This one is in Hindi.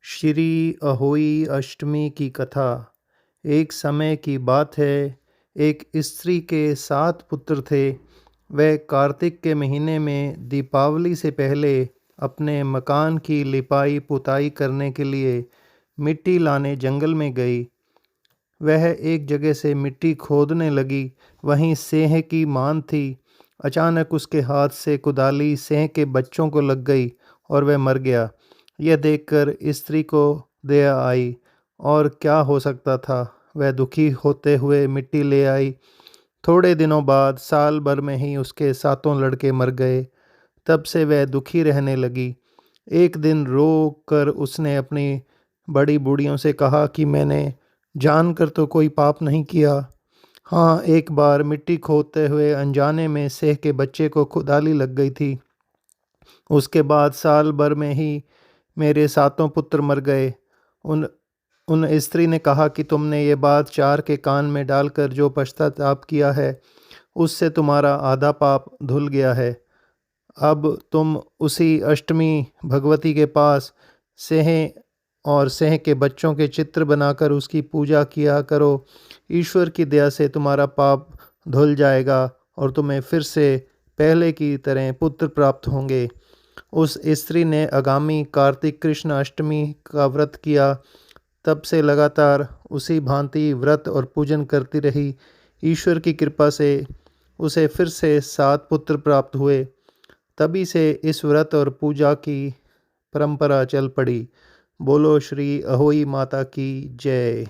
श्री अहोई अष्टमी की कथा। एक समय की बात है, एक स्त्री के 7 पुत्र थे। वह कार्तिक के महीने में दीपावली से पहले अपने मकान की लिपाई पुताई करने के लिए मिट्टी लाने जंगल में गई। वह एक जगह से मिट्टी खोदने लगी, वहीं सेह की मान थी। अचानक उसके हाथ से कुदाली सेह के बच्चों को लग गई और वह मर गया। यह देखकर स्त्री को दया आई और क्या हो सकता था, वह दुखी होते हुए मिट्टी ले आई। थोड़े दिनों बाद साल भर में ही उसके 7 लड़के मर गए। तब से वह दुखी रहने लगी। एक दिन रो कर उसने अपनी बड़ी बूढ़ियों से कहा कि मैंने जानकर तो कोई पाप नहीं किया। हाँ, एक बार मिट्टी खोदते हुए अनजाने में सेह के बच्चे को कुदाली लग गई थी। उसके बाद साल भर में ही मेरे 7 पुत्र मर गए। उन उन स्त्री ने कहा कि तुमने ये बात 4 के कान में डालकर जो पश्चाताप किया है, उससे तुम्हारा आधा पाप धुल गया है। अब तुम उसी अष्टमी भगवती के पास सेह और सेह के बच्चों के चित्र बनाकर उसकी पूजा किया करो। ईश्वर की दया से तुम्हारा पाप धुल जाएगा और तुम्हें फिर से पहले की तरह पुत्र प्राप्त होंगे। उस स्त्री ने आगामी कार्तिक कृष्ण अष्टमी का व्रत किया। तब से लगातार उसी भांति व्रत और पूजन करती रही। ईश्वर की कृपा से उसे फिर से 7 पुत्र प्राप्त हुए। तभी से इस व्रत और पूजा की परंपरा चल पड़ी। बोलो श्री अहोई माता की जय।